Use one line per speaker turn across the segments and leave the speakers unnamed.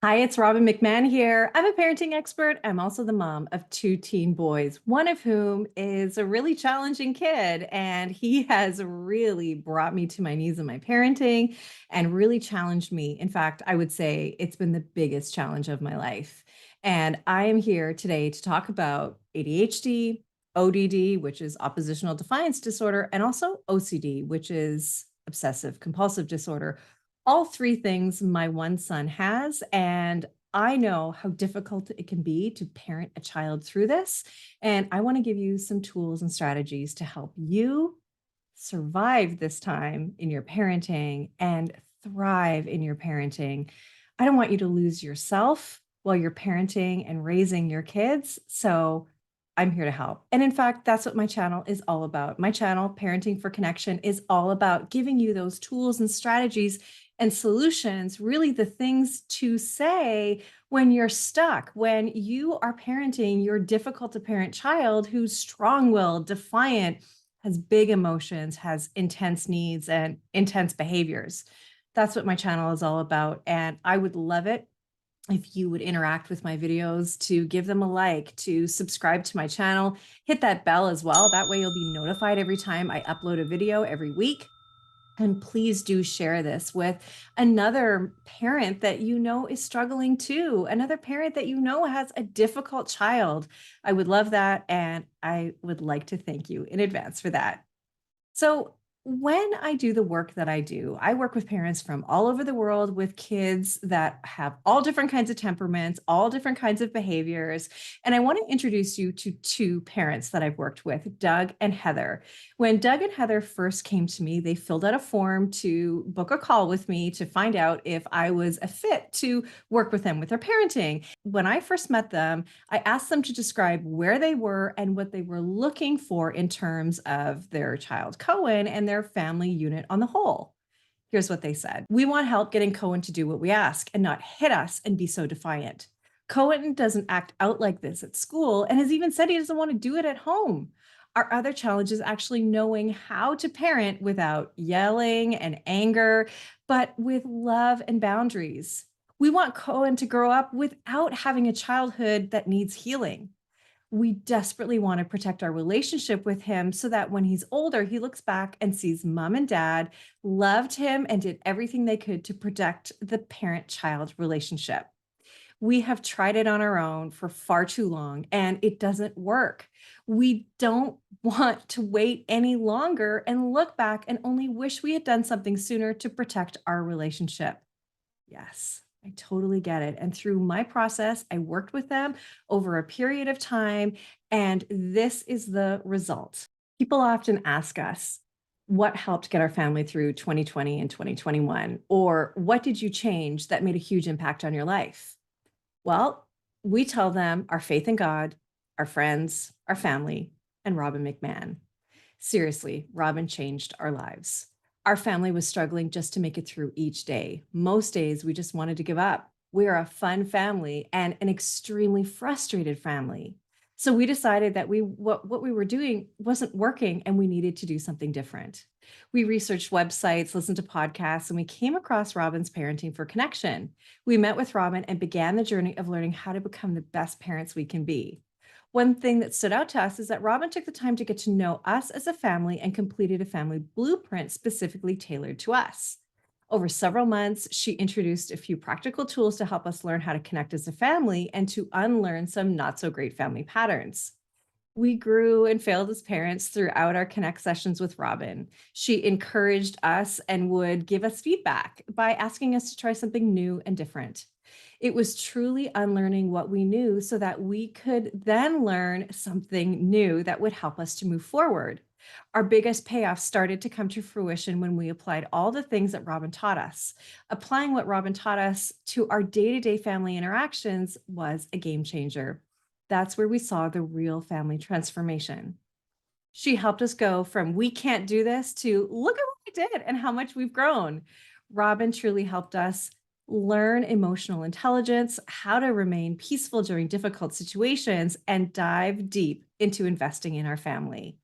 Hi, it's Robbin McManne here. I'm a parenting expert. I'm also the mom of two teen boys, one of whom is a really challenging kid. And he has really brought me to my knees in my parenting and really challenged me. In fact, I would say it's been the biggest challenge of my life. And I am here today to talk about ADHD, ODD, which is Oppositional Defiance Disorder, and also OCD, which is Obsessive Compulsive Disorder. All three things my one son has, and I know how difficult it can be to parent a child through this. And I want to give you some tools and strategies to help you survive this time in your parenting and thrive in your parenting. I don't want you to lose yourself while you're parenting and raising your kids. So I'm here to help. And in fact, that's what my channel is all about. My channel, Parenting for Connection, is all about giving you those tools and strategies and solutions, really the things to say when you're stuck, when you are parenting your difficult to parent child who's strong-willed, defiant, has big emotions, has intense needs and intense behaviors. That's what my channel is all about. And I would love it if you would interact with my videos, to give them a like, to subscribe to my channel, hit that bell as well. That way you'll be notified every time I upload a video every week. And please do share this with another parent that you know is struggling too, another parent that you know has a difficult child. I would love that. And I would like to thank you in advance for that. So, when I do the work that I do, I work with parents from all over the world with kids that have all different kinds of temperaments, all different kinds of behaviors. And I want to introduce you to two parents that I've worked with, Doug and Heather. When Doug and Heather first came to me, they filled out a form to book a call with me to find out if I was a fit to work with them with their parenting. When I first met them, I asked them to describe where they were and what they were looking for in terms of their child, Cohen, and their family unit on the whole. Here's what they said. We want help getting Cohen to do what we ask and not hit us and be so defiant. Cohen doesn't act out like this at school and has even said he doesn't want to do it at home. Our other challenge is actually knowing how to parent without yelling and anger, but with love and boundaries. We want Cohen to grow up without having a childhood that needs healing. We desperately want to protect our relationship with him so that when he's older, he looks back and sees mom and dad loved him and did everything they could to protect the parent-child relationship. We have tried it on our own for far too long and it doesn't work. We don't want to wait any longer and look back and only wish we had done something sooner to protect our relationship. Yes, I totally get it. And through my process, I worked with them over a period of time, and this is the result. People often ask us, what helped get our family through 2020 and 2021? Or what did you change that made a huge impact on your life? Well, we tell them our faith in God, our friends, our family, and Robbin McManne. Seriously, Robbin changed our lives. Our family was struggling just to make it through each day. Most days we just wanted to give up. We are a fun family and an extremely frustrated family. So we decided that what we were doing wasn't working and we needed to do something different. We researched websites, listened to podcasts, and we came across Robbin's Parenting for Connection. We met with Robbin and began the journey of learning how to become the best parents we can be. One thing that stood out to us is that Robbin took the time to get to know us as a family and completed a family blueprint specifically tailored to us. Over several months, she introduced a few practical tools to help us learn how to connect as a family and to unlearn some not so great family patterns. We grew and failed as parents throughout our Connect sessions with Robbin. She encouraged us and would give us feedback by asking us to try something new and different. It was truly unlearning what we knew so that we could then learn something new that would help us to move forward. Our biggest payoff started to come to fruition when we applied all the things that Robbin taught us. Applying what Robbin taught us to our day-to-day family interactions was a game changer. That's where we saw the real family transformation. She helped us go from we can't do this to look at what we did and how much we've grown. Robbin truly helped us learn emotional intelligence, how to remain peaceful during difficult situations, and dive deep into investing in our family.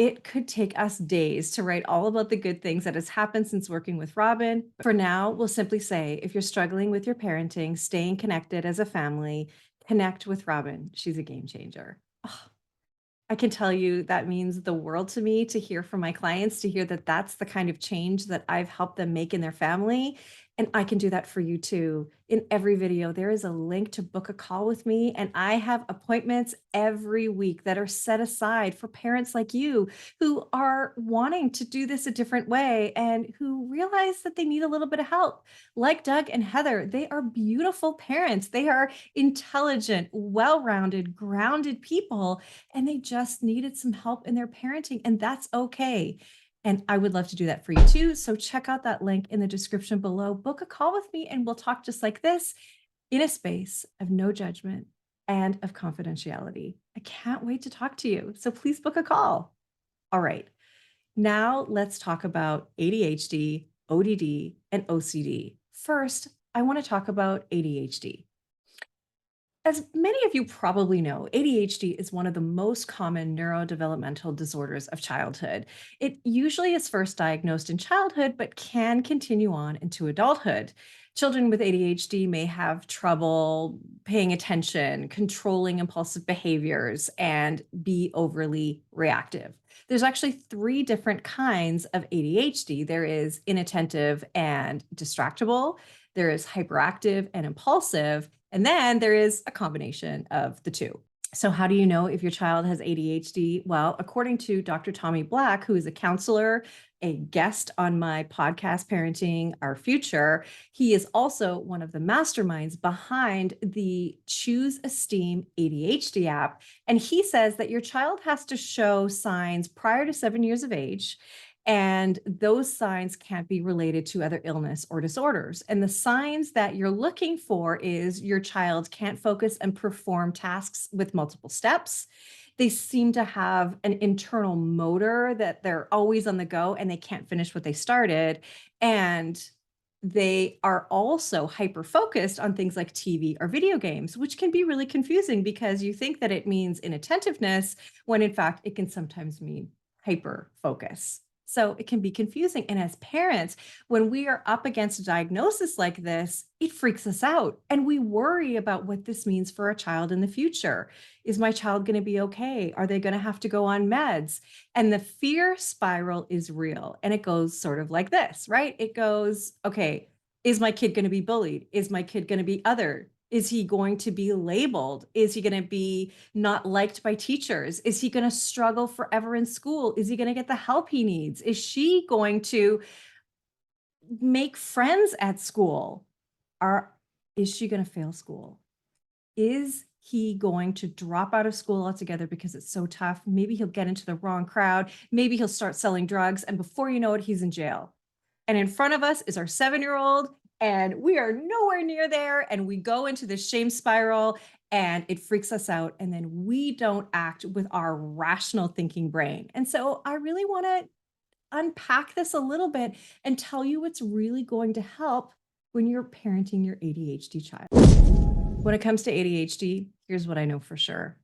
It could take us days to write all about the good things that has happened since working with Robbin. For now, we'll simply say if you're struggling with your parenting, staying connected as a family, connect with Robbin. She's a game changer. Oh, I can tell you that means the world to me to hear from my clients, to hear that that's the kind of change that I've helped them make in their family. And I can do that for you too. In every video, there is a link to book a call with me. And I have appointments every week that are set aside for parents like you who are wanting to do this a different way and who realize that they need a little bit of help. Like Doug and Heather, they are beautiful parents. They are intelligent, well rounded, grounded people, and they just needed some help in their parenting, and that's okay. And I would love to do that for you too. So check out that link in the description below. Book a call with me, and we'll talk just like this in a space of no judgment and of confidentiality. I can't wait to talk to you. So please book a call. All right. Now let's talk about ADHD, ODD, and OCD. First, I want to talk about ADHD. As many of you probably know, ADHD is one of the most common neurodevelopmental disorders of childhood. It usually is first diagnosed in childhood, but can continue on into adulthood. Children with ADHD may have trouble paying attention, controlling impulsive behaviors, and be overly reactive. There's actually three different kinds of ADHD. There is inattentive and distractible, there is hyperactive and impulsive, and then there is a combination of the two. So, how do you know if your child has ADHD? Well, according to Dr. Tommy Black, who is a counselor, a guest on my podcast, Parenting Our Future, he is also one of the masterminds behind the Choose Esteem ADHD app. And he says that your child has to show signs prior to 7 years of age, and those signs can't be related to other illness or disorders. And the signs that you're looking for is your child can't focus and perform tasks with multiple steps. They seem to have an internal motor that they're always on the go and they can't finish what they started. And they are also hyper focused on things like TV or video games, which can be really confusing because you think that it means inattentiveness when in fact it can sometimes mean hyper focus. So it can be confusing. And as parents, when we are up against a diagnosis like this, it freaks us out. And we worry about what this means for a child in the future. Is my child going to be okay? Are they going to have to go on meds? And the fear spiral is real. And it goes sort of like this, right? It goes, okay, is my kid going to be bullied? Is my kid going to be othered? Is he going to be labeled? Is he going to be not liked by teachers? Is he going to struggle forever in school? Is he going to get the help he needs? Is she going to make friends at school? Is she going to fail school? Is he going to drop out of school altogether because it's so tough? Maybe he'll get into the wrong crowd. Maybe he'll start selling drugs. And before you know it, he's in jail. And in front of us is our 7-year-old, and we are nowhere near there. And we go into this shame spiral and it freaks us out. And then we don't act with our rational thinking brain. And so I really want to unpack this a little bit and tell you what's really going to help when you're parenting your ADHD child. When it comes to ADHD, here's what I know for sure,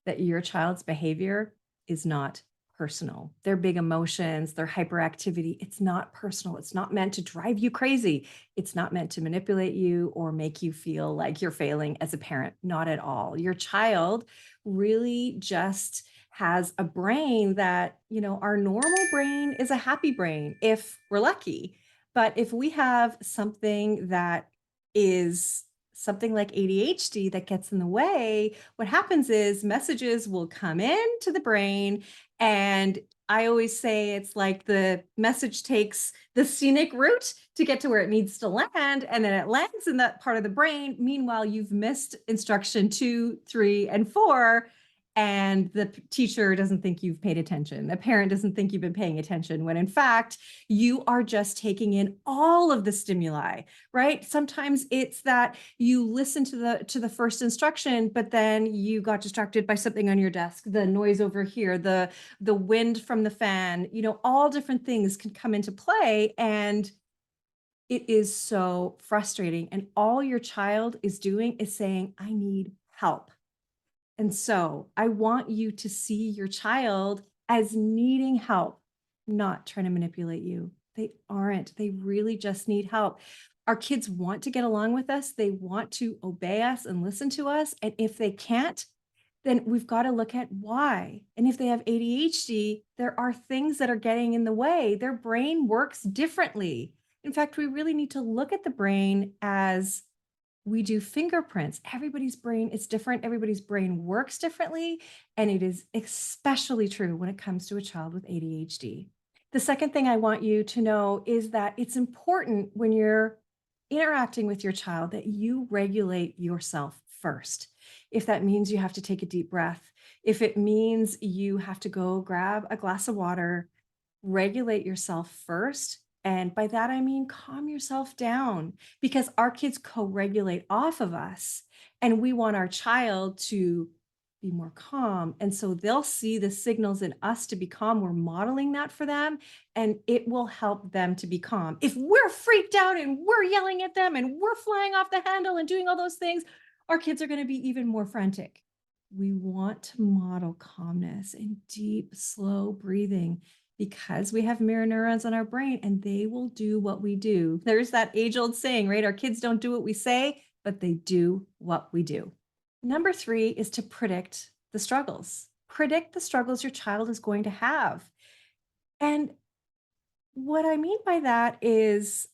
that your child's behavior is not personal. Their big emotions, their hyperactivity, it's not personal. It's not meant to drive you crazy. It's not meant to manipulate you or make you feel like you're failing as a parent. Not at all. Your child really just has a brain that, our normal brain is a happy brain if we're lucky. But if we have something that is something like ADHD that gets in the way, what happens is messages will come into the brain. And I always say it's like the message takes the scenic route to get to where it needs to land. And then it lands in that part of the brain. Meanwhile, you've missed instruction 2, 3, and 4. And the teacher doesn't think you've paid attention. The parent doesn't think you've been paying attention when in fact, you are just taking in all of the stimuli, right? Sometimes it's that you listen to the first instruction, but then you got distracted by something on your desk, the noise over here, the wind from the fan, all different things can come into play. And it is so frustrating. And all your child is doing is saying, I need help. And so I want you to see your child as needing help, not trying to manipulate you. They aren't. They really just need help. Our kids want to get along with us. They want to obey us and listen to us. And if they can't, then we've got to look at why. And if they have ADHD, there are things that are getting in the way. Their brain works differently. In fact, we really need to look at the brain as we do fingerprints. Everybody's brain is different. Everybody's brain works differently. And it is especially true when it comes to a child with ADHD. The second thing I want you to know is that it's important when you're interacting with your child that you regulate yourself first. If that means you have to take a deep breath, if it means you have to go grab a glass of water, regulate yourself first. And by that, I mean calm yourself down because our kids co regulate off of us. And we want our child to be more calm. And so they'll see the signals in us to be calm. We're modeling that for them, and it will help them to be calm. If we're freaked out and we're yelling at them and we're flying off the handle and doing all those things, our kids are going to be even more frantic. We want to model calmness and deep, slow breathing because we have mirror neurons in our brain and they will do what we do. There's that age old saying, right? Our kids don't do what we say, but they do what we do. Number three is to predict the struggles. Predict the struggles your child is going to have. And what I mean by that is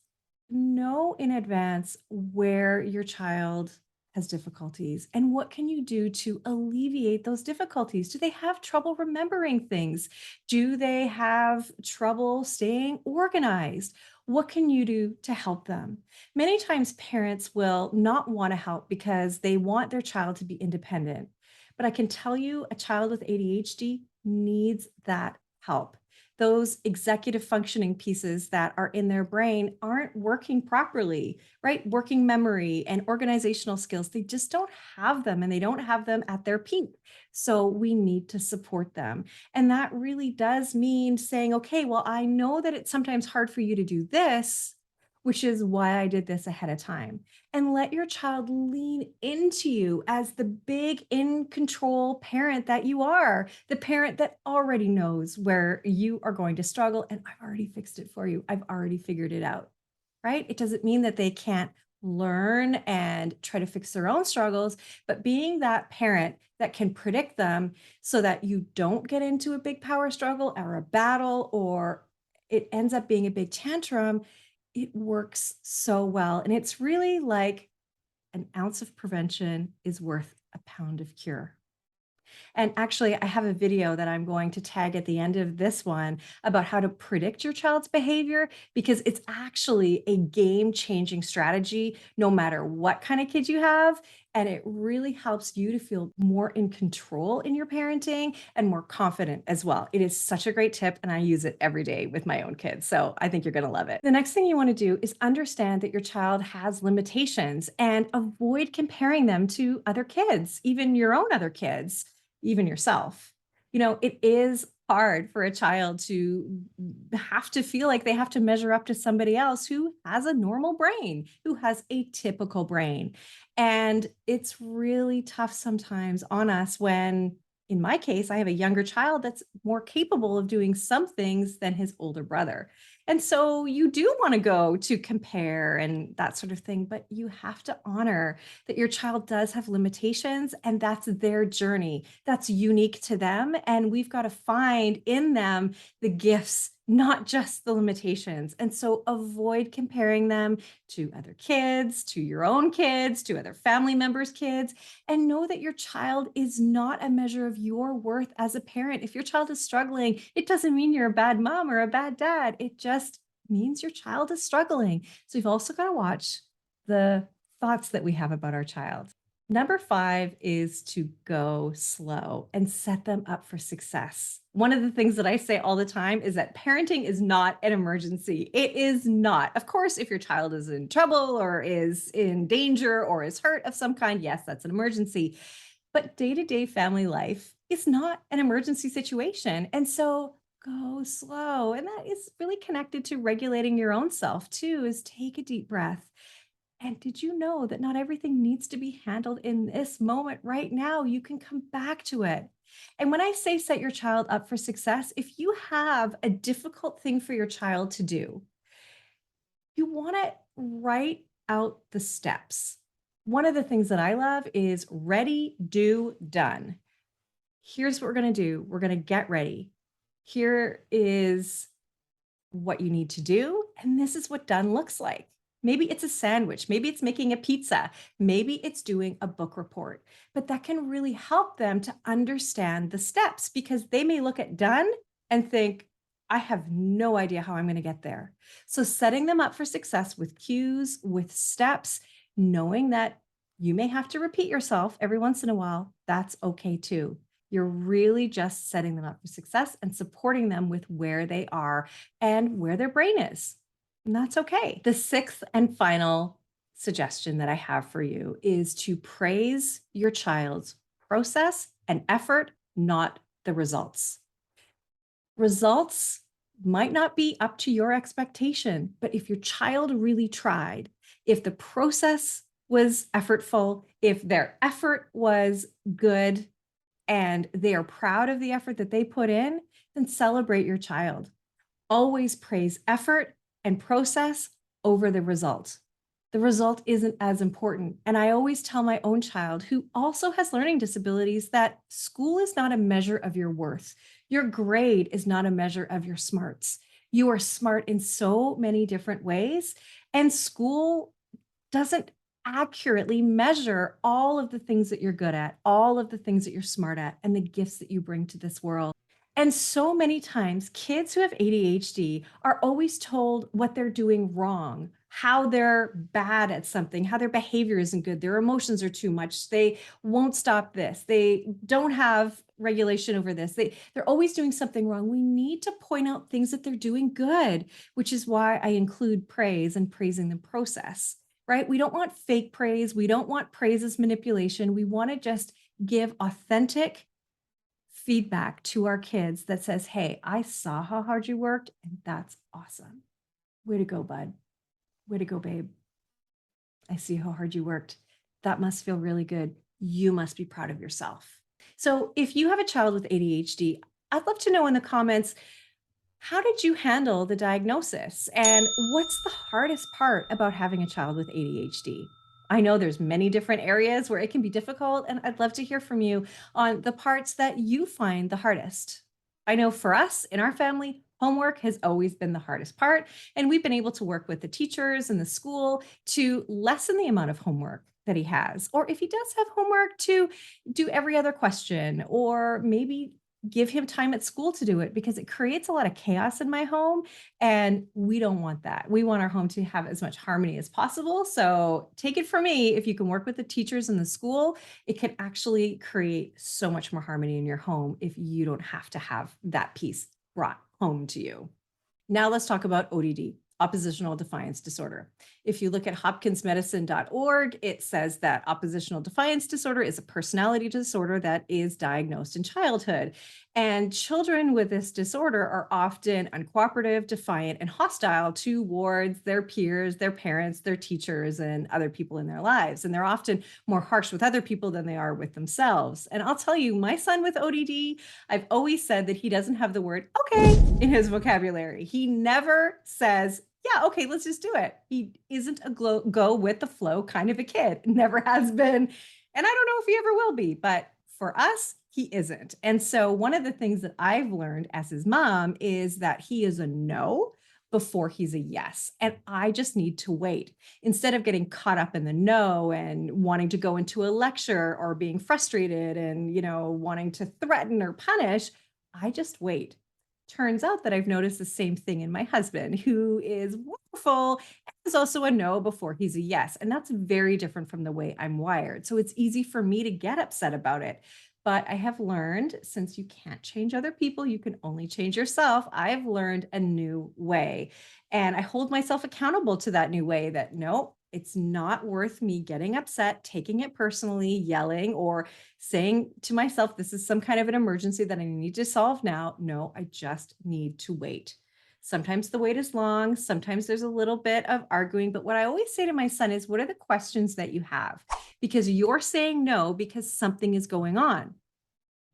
know in advance where your child has difficulties and what can you do to alleviate those difficulties. Do they have trouble remembering things? Do they have trouble staying organized? What can you do to help them? Many times parents will not want to help because they want their child to be independent. But I can tell you a child with ADHD needs that help. Those executive functioning pieces that are in their brain aren't working properly, right? Working memory and organizational skills, they just don't have them and they don't have them at their peak. So we need to support them. And that really does mean saying, okay, well, I know that it's sometimes hard for you to do this, which is why I did this ahead of time. And let your child lean into you as the big in control parent that you are, the parent that already knows where you are going to struggle. And I've already fixed it for you. I've already figured it out, right? It doesn't mean that they can't learn and try to fix their own struggles, but being that parent that can predict them so that you don't get into a big power struggle or a battle or it ends up being a big tantrum, it works so well. And it's really like an ounce of prevention is worth a pound of cure. And actually, I have a video that I'm going to tag at the end of this one about how to predict your child's behavior because it's actually a game changing strategy no matter what kind of kid you have. And it really helps you to feel more in control in your parenting and more confident as well. It is such a great tip, and I use it every day with my own kids. So I think you're going to love it. The next thing you want to do is understand that your child has limitations and avoid comparing them to other kids, even your own other kids, even yourself. It is hard for a child to have to feel like they have to measure up to somebody else who has a normal brain, who has a typical brain. And it's really tough sometimes on us when, in my case, I have a younger child that's more capable of doing some things than his older brother. And so you do want to go to compare and that sort of thing, but you have to honor that your child does have limitations and that's their journey. That's unique to them. And we've got to find in them the gifts, not just the limitations. And so avoid comparing them to other kids, to your own kids, to other family members' kids, and know that your child is not a measure of your worth as a parent. If your child is struggling, it doesn't mean you're a bad mom or a bad dad. It just means your child is struggling. So you've also got to watch the thoughts that we have about our child. Number five is to go slow and set them up for success. One of the things that I say all the time is that parenting is not an emergency. It is not. Of course, if your child is in trouble or is in danger or is hurt of some kind, yes, that's an emergency. But day to day family life is not an emergency situation. And so go slow. And that is really connected to regulating your own self, too, is take a deep breath. And did you know that not everything needs to be handled in this moment right now? You can come back to it. And when I say set your child up for success, if you have a difficult thing for your child to do, you want to write out the steps. One of the things that I love is ready, do, done. Here's what we're going to do. We're going to get ready. Here is what you need to do. And this is what done looks like. Maybe it's a sandwich. Maybe it's making a pizza. Maybe it's doing a book report. But that can really help them to understand the steps because they may look at done and think, I have no idea how I'm going to get there. So, setting them up for success with cues, with steps, knowing that you may have to repeat yourself every once in a while, that's okay too. You're really just setting them up for success and supporting them with where they are and where their brain is. And that's okay. The sixth and final suggestion that I have for you is to praise your child's process and effort, not the results. Results might not be up to your expectation, but if your child really tried, if the process was effortful, if their effort was good, and they are proud of the effort that they put in, then celebrate your child. Always praise effort and process over the result. The result isn't as important. And I always tell my own child, who also has learning disabilities, that school is not a measure of your worth. Your grade is not a measure of your smarts. You are smart in so many different ways, and school doesn't accurately measure all of the things that you're good at, all of the things that you're smart at, and the gifts that you bring to this world. And so many times, kids who have ADHD are always told what they're doing wrong, how they're bad at something, how their behavior isn't good, their emotions are too much, they won't stop this, they don't have regulation over this, they're always doing something wrong. We need to point out things that they're doing good, which is why I include praise and praising the process. Right? We don't want fake praise. We don't want praise as manipulation. We want to just give authentic feedback to our kids that says, hey, I saw how hard you worked, and that's awesome. Way to go, bud. Way to go, babe. I see how hard you worked. That must feel really good. You must be proud of yourself. So, if you have a child with ADHD, I'd love to know in the comments, how did you handle the diagnosis? And what's the hardest part about having a child with ADHD? I know there's many different areas where it can be difficult, and I'd love to hear from you on the parts that you find the hardest. I know for us in our family, homework has always been the hardest part, and we've been able to work with the teachers and the school to lessen the amount of homework that he has. Or if he does have homework, to do every other question, or maybe give him time at school to do it, because it creates a lot of chaos in my home, and we don't want that. We want our home to have as much harmony as possible. So take it from me, if you can work with the teachers in the school, it can actually create so much more harmony in your home if you don't have to have that piece brought home to you. Now let's talk about ODD, Oppositional Defiance Disorder. If you look at hopkinsmedicine.org, it says that oppositional defiance disorder is a personality disorder that is diagnosed in childhood. And children with this disorder are often uncooperative, defiant, and hostile towards their peers, their parents, their teachers, and other people in their lives. And they're often more harsh with other people than they are with themselves. And I'll tell you, my son with ODD, I've always said that he doesn't have the word okay in his vocabulary. He never says, yeah, okay, let's just do it. He isn't a go with the flow kind of a kid. Never has been. And I don't know if he ever will be, but for us, he isn't. And so one of the things that I've learned as his mom is that he is a no before he's a yes. And I just need to wait. Instead of getting caught up in the no and wanting to go into a lecture or being frustrated and, wanting to threaten or punish, I just wait. Turns out that I've noticed the same thing in my husband, who is wonderful and is also a no before he's a yes. And that's very different from the way I'm wired. So it's easy for me to get upset about it. But I have learned, since you can't change other people, you can only change yourself. I've learned a new way. And I hold myself accountable to that new way, that no, it's not worth me getting upset, taking it personally, yelling, or saying to myself, this is some kind of an emergency that I need to solve now. No, I just need to wait. Sometimes the wait is long. Sometimes there's a little bit of arguing. But what I always say to my son is, what are the questions that you have? Because you're saying no because something is going on.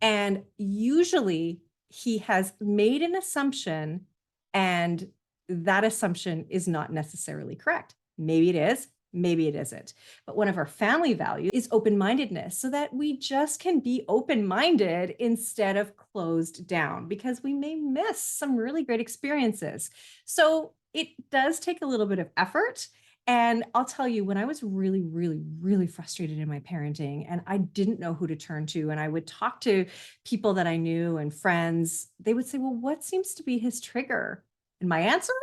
And usually he has made an assumption, and that assumption is not necessarily correct. Maybe it is, maybe it isn't. But one of our family values is open mindedness so that we just can be open minded instead of closed down because we may miss some really great experiences. So it does take a little bit of effort. And I'll tell you, when I was really, really, really frustrated in my parenting and I didn't know who to turn to, and I would talk to people that I knew and friends, they would say, "Well, what seems to be his trigger?" And my answer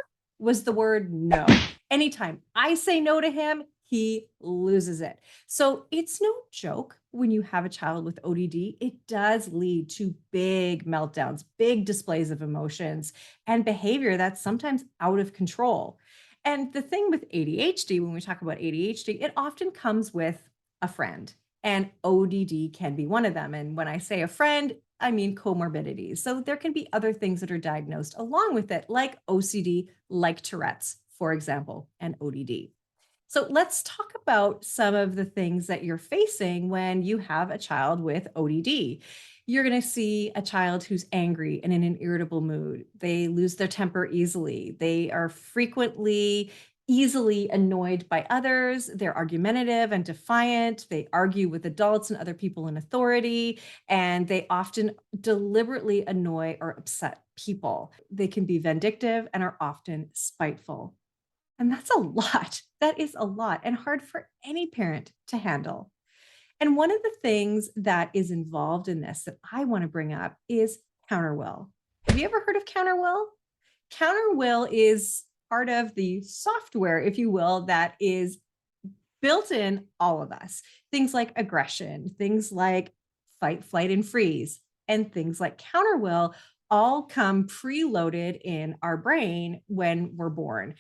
was the word no. Anytime I say no to him, he loses it. So it's no joke when you have a child with ODD, it does lead to big meltdowns, big displays of emotions and behavior that's sometimes out of control. And the thing with ADHD, when we talk about ADHD, it often comes with a friend, and ODD can be one of them. And when I say a friend, I mean comorbidities. So there can be other things that are diagnosed along with it, like OCD, like Tourette's, for example, and ODD. So let's talk about some of the things that you're facing when you have a child with ODD. You're going to see a child who's angry and in an irritable mood. They lose their temper easily. They are frequently easily annoyed by others. They're argumentative and defiant. They argue with adults and other people in authority, and they often deliberately annoy or upset people. They can be vindictive and are often spiteful. And that's a lot. That is a lot and hard for any parent to handle. And one of the things that is involved in this that I want to bring up is Counterwill. Have you ever heard of Counterwill? Counterwill is part of the software, if you will, that is built in all of us. Things like aggression, things like fight, flight, and freeze, and things like Counterwill all come preloaded in our brain when we're born.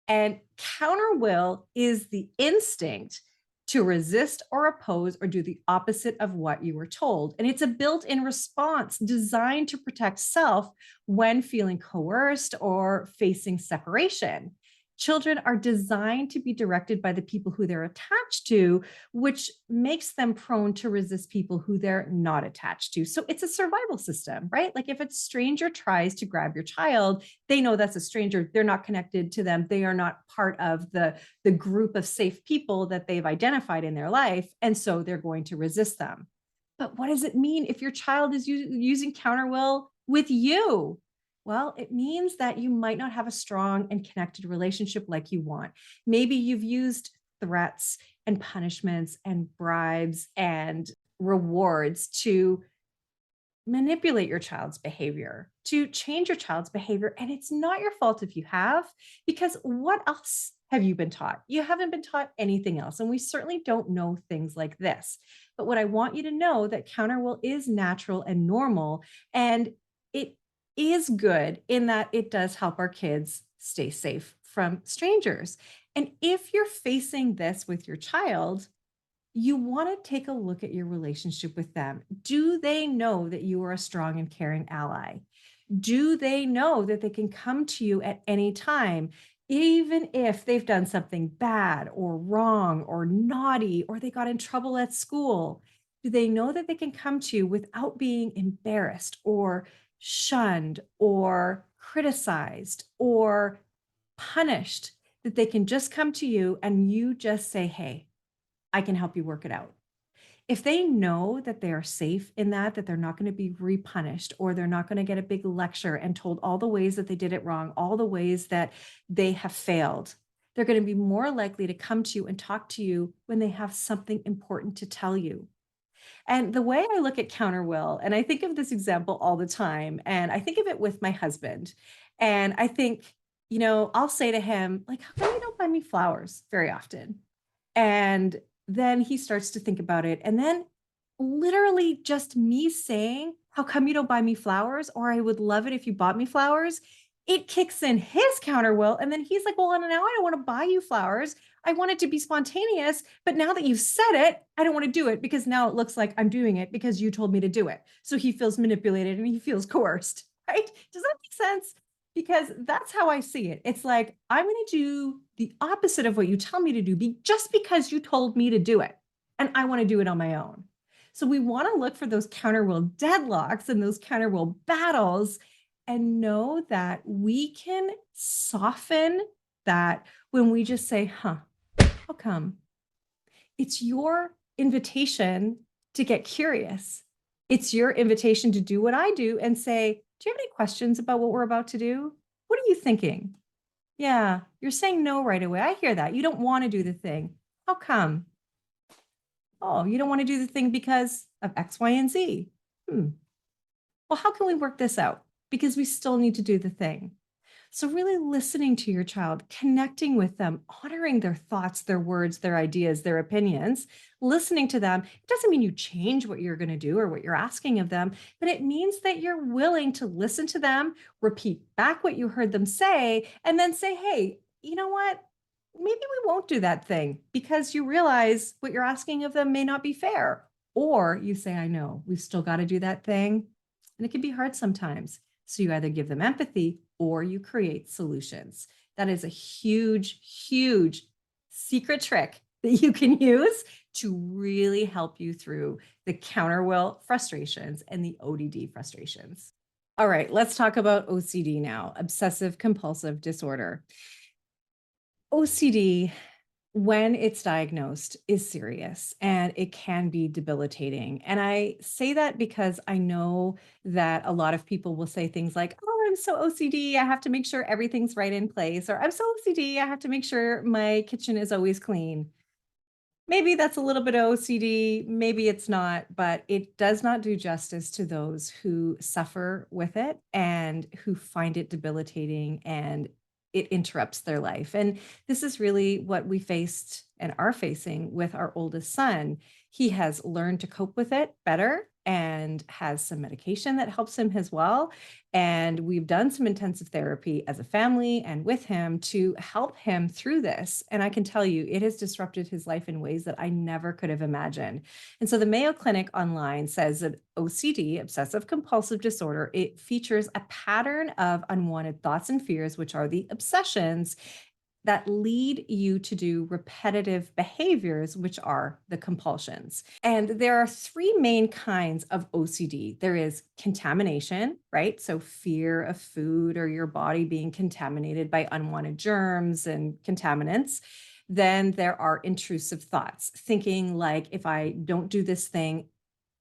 And counter will is the instinct to resist or oppose or do the opposite of what you were told. And it's a built in response designed to protect self when feeling coerced or facing separation. Children are designed to be directed by the people who they're attached to, which makes them prone to resist people who they're not attached to. So it's a survival system, right? Like if a stranger tries to grab your child, they know that's a stranger. They're not connected to them. They are not part of the group of safe people that they've identified in their life. And so they're going to resist them. But what does it mean if your child is using counterwill with you? Well, it means that you might not have a strong and connected relationship like you want. Maybe you've used threats and punishments and bribes and rewards to manipulate your child's behavior, to change your child's behavior. And it's not your fault if you have, because what else have you been taught? You haven't been taught anything else. And we certainly don't know things like this. But what I want you to know that counterwill is natural and normal. And it is good in that it does help our kids stay safe from strangers. And if you're facing this with your child, you want to take a look at your relationship with them. Do they know that you are a strong and caring ally? Do they know that they can come to you at any time, even if they've done something bad or wrong or naughty or they got in trouble at school? Do they know that they can come to you without being embarrassed or shunned or criticized or punished? That they can just come to you and you just say, "Hey, I can help you work it out." If they know that they are safe in that, that they're not going to be repunished or they're not going to get a big lecture and told all the ways that they did it wrong, all the ways that they have failed, they're going to be more likely to come to you and talk to you when they have something important to tell you. And the way I look at counterwill, and I think of this example all the time, and I think of it with my husband. And I think, I'll say to him, like, "How come you don't buy me flowers very often?" And then he starts to think about it. And then literally just me saying, "How come you don't buy me flowers?" Or "I would love it if you bought me flowers." It kicks in his counter will. And then he's like, "Well, now I don't want to buy you flowers. I want it to be spontaneous. But now that you've said it, I don't want to do it because now it looks like I'm doing it because you told me to do it." So he feels manipulated and he feels coerced, right? Does that make sense? Because that's how I see it. It's like, I'm going to do the opposite of what you tell me to do just because you told me to do it. And I want to do it on my own. So we want to look for those counterwill deadlocks and those counterwill battles and know that we can soften that when we just say, huh, how come? It's your invitation to get curious. It's your invitation to do what I do and say, do you have any questions about what we're about to do? What are you thinking? Yeah, you're saying no right away. I hear that. You don't want to do the thing. How come? Oh, you don't want to do the thing because of X, Y, and Z. Hmm. Well, how can we work this out? Because we still need to do the thing. So, really listening to your child, connecting with them, honoring their thoughts, their words, their ideas, their opinions, listening to them. It doesn't mean you change what you're going to do or what you're asking of them, but it means that you're willing to listen to them, repeat back what you heard them say, and then say, hey, you know what? Maybe we won't do that thing because you realize what you're asking of them may not be fair. Or you say, I know, we've still got to do that thing. And it can be hard sometimes. So you either give them empathy or you create solutions. That is a huge, huge secret trick that you can use to really help you through the counterwill frustrations and the ODD frustrations. All right, let's talk about OCD now, obsessive compulsive disorder. OCD, when it's diagnosed, is serious and it can be debilitating. And I say that because I know that a lot of people will say things like, oh, I'm so OCD, I have to make sure everything's right in place, or I'm so OCD, I have to make sure my kitchen is always clean. Maybe that's a little bit of OCD, maybe it's not, but it does not do justice to those who suffer with it and who find it debilitating and it interrupts their life. And this is really what we faced and are facing with our oldest son. He has learned to cope with it better and has some medication that helps him as well. And we've done some intensive therapy as a family and with him to help him through this. And I can tell you, it has disrupted his life in ways that I never could have imagined. And so the Mayo Clinic online says that OCD, obsessive compulsive disorder, it features a pattern of unwanted thoughts and fears, which are the obsessions that lead you to do repetitive behaviors, which are the compulsions. And there are three main kinds of OCD. There is contamination, right? So fear of food or your body being contaminated by unwanted germs and contaminants. Then there are intrusive thoughts, thinking like, if I don't do this thing,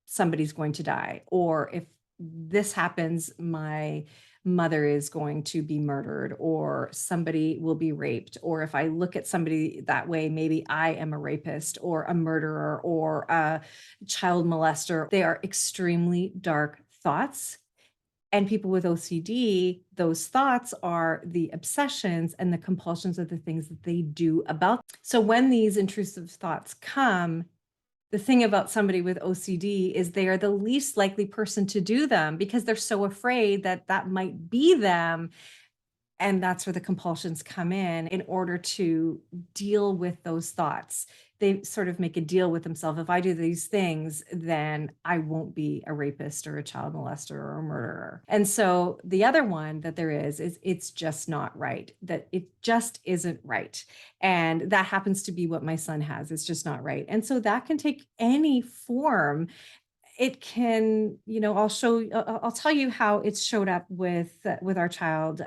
somebody's going to die, or if this happens, my mother is going to be murdered, or somebody will be raped, or if I look at somebody that way, maybe I am a rapist or a murderer or a child molester. They are extremely dark thoughts. And people with OCD, those thoughts are the obsessions and the compulsions of the things that they do about. So when these intrusive thoughts come, the thing about somebody with OCD is they are the least likely person to do them because they're so afraid that that might be them. And that's where the compulsions come in order to deal with those thoughts. They sort of make a deal with themselves. If I do these things, then I won't be a rapist or a child molester or a murderer. And so the other one that there is it's just not right, that it just isn't right. And that happens to be what my son has. It's just not right. And so that can take any form. It can, I'll tell you how it's showed up with our child.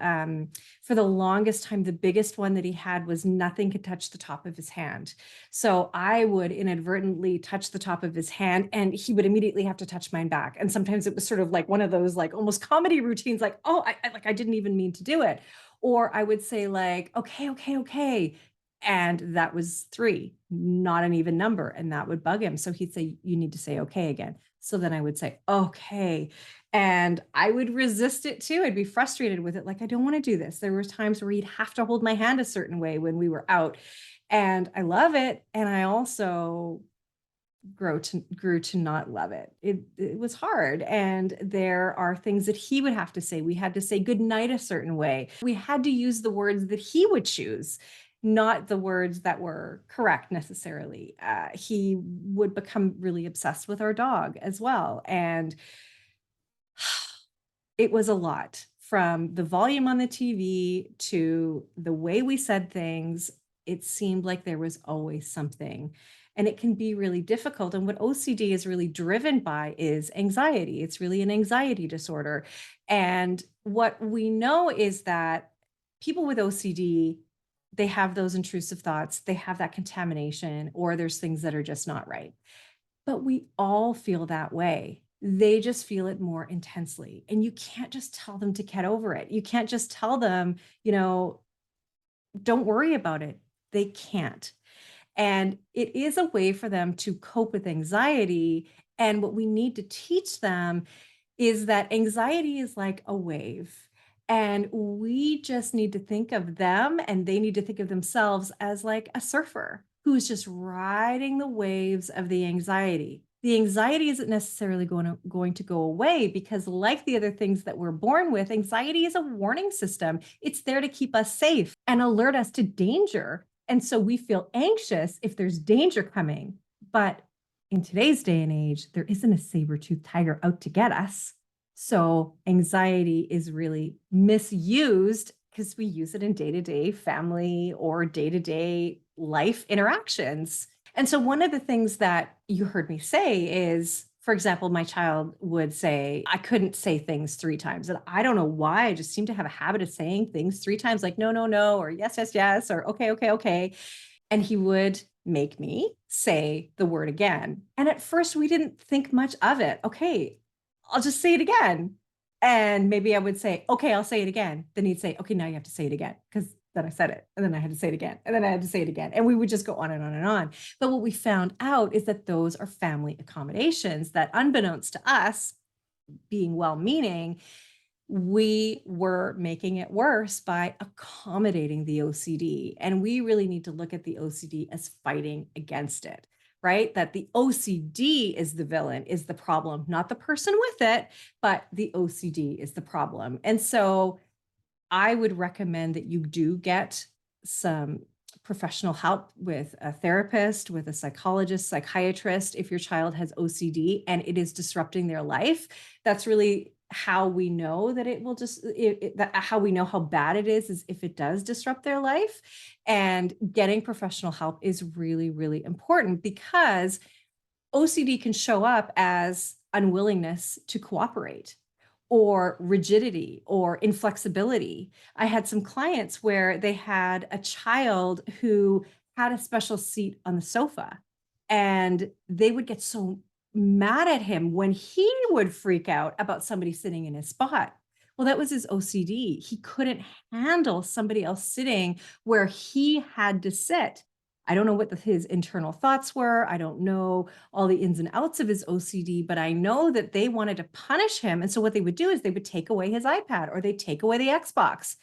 For the longest time, the biggest one that he had was nothing could touch the top of his hand. So I would inadvertently touch the top of his hand and he would immediately have to touch mine back. And sometimes it was sort of like one of those like almost comedy routines, like, oh, I didn't even mean to do it. Or I would say like, okay, okay, okay. And that was three, not an even number. And that would bug him. So he'd say, you need to say okay again. So then I would say, okay. And I would resist it too. I'd be frustrated with it. Like, I don't want to do this. There were times where he'd have to hold my hand a certain way when we were out. And I love it. And I also grew to not love it. It was hard. And there are things that he would have to say. We had to say goodnight a certain way. We had to use the words that he would choose, not the words that were correct necessarily. He would become really obsessed with our dog as well. And it was a lot, from the volume on the TV to the way we said things. It seemed like there was always something. And it can be really difficult. And what OCD is really driven by is anxiety. It's really an anxiety disorder. And what we know is that people with OCD, they have those intrusive thoughts, they have that contamination, or there's things that are just not right. But we all feel that way. They just feel it more intensely. And you can't just tell them to get over it. You can't just tell them, don't worry about it. They can't. And it is a way for them to cope with anxiety. And what we need to teach them is that anxiety is like a wave. And we just need to think of them and they need to think of themselves as like a surfer who's just riding the waves of the anxiety. The anxiety isn't necessarily going to go away because, like the other things that we're born with, anxiety is a warning system. It's there to keep us safe and alert us to danger. And so we feel anxious if there's danger coming. But in today's day and age, there isn't a saber-toothed tiger out to get us. So anxiety is really misused because we use it in day-to-day family or day-to-day life interactions. And so one of the things that you heard me say is, for example, my child would say, I couldn't say things 3 times. And I don't know why. I just seem to have a habit of saying things 3 times, like no, no, no, or yes, yes, yes, or okay, okay, okay. And he would make me say the word again. And at first, we didn't think much of it. Okay, I'll just say it again. And maybe I would say, okay, I'll say it again. Then he'd say, okay, now you have to say it again. Because then I said it. And then I had to say it again. And then I had to say it again. And we would just go on and on and on. But what we found out is that those are family accommodations that, unbeknownst to us, being well meaning, we were making it worse by accommodating the OCD. And we really need to look at the OCD as fighting against it, right? That the OCD is the villain, is the problem, not the person with it, but the OCD is the problem. And so I would recommend that you do get some professional help with a therapist, with a psychologist, psychiatrist, if your child has OCD and it is disrupting their life. That's really how we know that it will just, how we know how bad it is if it does disrupt their life. And getting professional help is really, really important because OCD can show up as unwillingness to cooperate or rigidity or inflexibility. I had some clients where they had a child who had a special seat on the sofa, and they would get so mad at him when he would freak out about somebody sitting in his spot. Well, that was his OCD. He couldn't handle somebody else sitting where he had to sit. I don't know what his internal thoughts were. I don't know all the ins and outs of his OCD, but I know that they wanted to punish him. And so what they would do is they would take away his iPad or they take away the Xbox.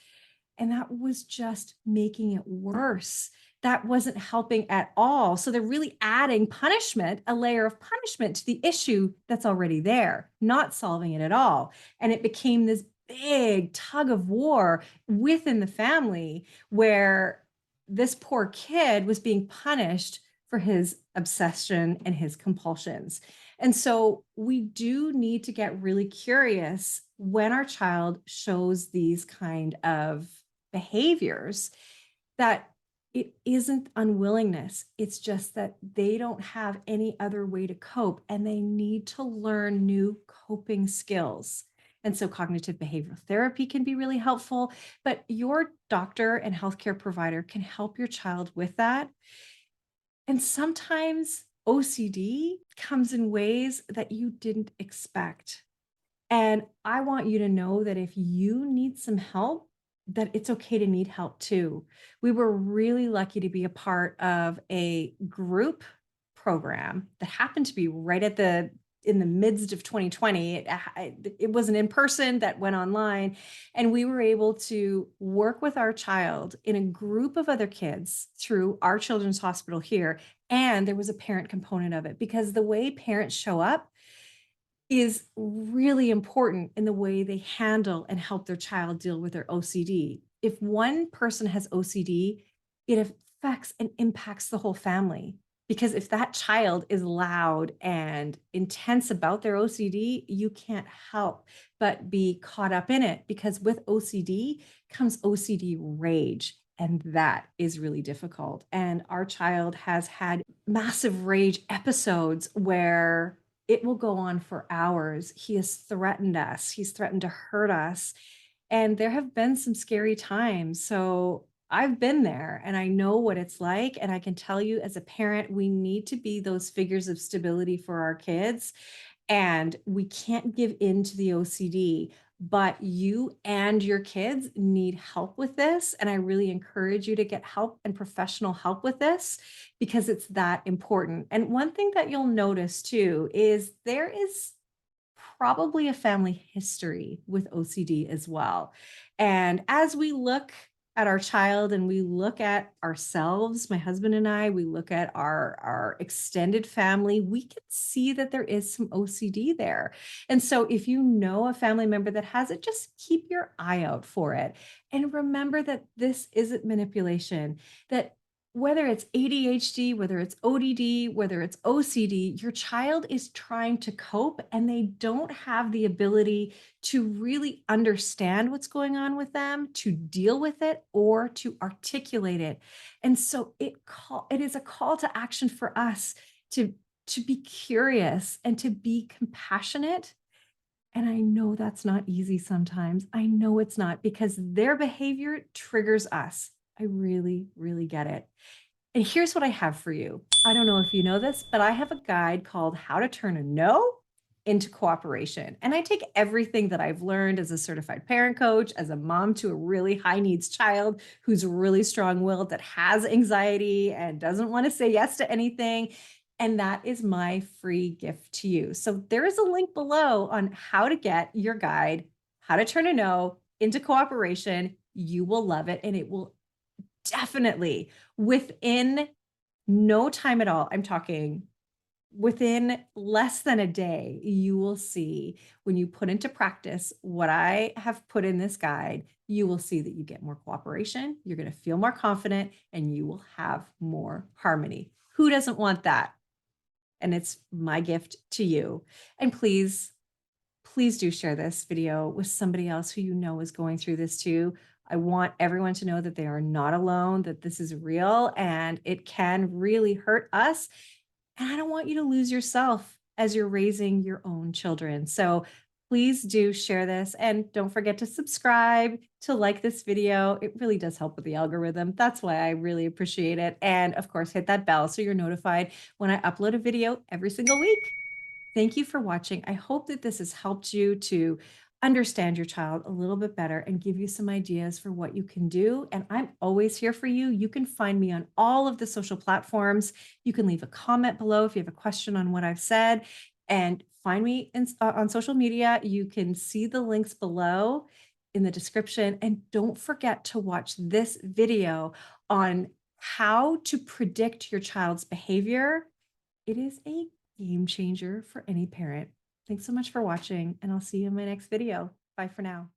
And that was just making it worse. That wasn't helping at all. So they're really adding punishment, a layer of punishment to the issue that's already there, not solving it at all. And it became this big tug of war within the family where this poor kid was being punished for his obsession and his compulsions. And so we do need to get really curious when our child shows these kind of behaviors, that it isn't unwillingness. It's just that they don't have any other way to cope and they need to learn new coping skills. And so cognitive behavioral therapy can be really helpful, but your doctor and healthcare provider can help your child with that. And sometimes OCD comes in ways that you didn't expect. And I want you to know that if you need some help, that it's okay to need help too. We were really lucky to be a part of a group program that happened to be right in the midst of 2020. It was an in-person that went online, and we were able to work with our child in a group of other kids through our children's hospital here. And there was a parent component of it because the way parents show up is really important in the way they handle and help their child deal with their OCD. If one person has OCD, it affects and impacts the whole family. Because if that child is loud and intense about their OCD, you can't help but be caught up in it. Because with OCD comes OCD rage. And that is really difficult. And our child has had massive rage episodes where it will go on for hours. He has threatened us, he's threatened to hurt us. And there have been some scary times. So I've been there and I know what it's like. And I can tell you, as a parent, we need to be those figures of stability for our kids. And we can't give in to the OCD, but you and your kids need help with this. And I really encourage you to get help and professional help with this because it's that important. And one thing that you'll notice too is there is probably a family history with OCD as well. And as we look at our child and we look at ourselves, my husband and I, we look at our extended family, we can see that there is some OCD there. And so if you know a family member that has it, just keep your eye out for it. And remember that this isn't manipulation, that whether it's ADHD, whether it's ODD, whether it's OCD, your child is trying to cope and they don't have the ability to really understand what's going on with them, to deal with it, or to articulate it. And so it is a call to action for us to be curious and to be compassionate. And I know that's not easy sometimes. I know it's not because their behavior triggers us. I really, really get it. And here's what I have for you. I don't know if you know this, but I have a guide called How to Turn a No into Cooperation. And I take everything that I've learned as a certified parent coach, as a mom to a really high needs child who's really strong willed, that has anxiety and doesn't want to say yes to anything. And that is my free gift to you. So there is a link below on how to get your guide, How to Turn a No into Cooperation. You will love it and it will definitely, within no time at all, I'm talking within less than a day, you will see when you put into practice what I have put in this guide, you will see that you get more cooperation, you're going to feel more confident, and you will have more harmony. Who doesn't want that? And it's my gift to you. And please do share this video with somebody else who you know is going through this too. I want everyone to know that they are not alone, that this is real and it can really hurt us. And I don't want you to lose yourself as you're raising your own children. So please do share this and don't forget to subscribe, to like this video. It really does help with the algorithm. That's why I really appreciate it. And of course, hit that bell so you're notified when I upload a video every single week. Thank you for watching. I hope that this has helped you to understand your child a little bit better and give you some ideas for what you can do. And I'm always here for you. You can find me on all of the social platforms. You can leave a comment below if you have a question on what I've said, and find me on social media. You can see the links below in the description. And don't forget to watch this video on how to predict your child's behavior. It is a game changer for any parent. Thanks so much for watching, and I'll see you in my next video. Bye for now.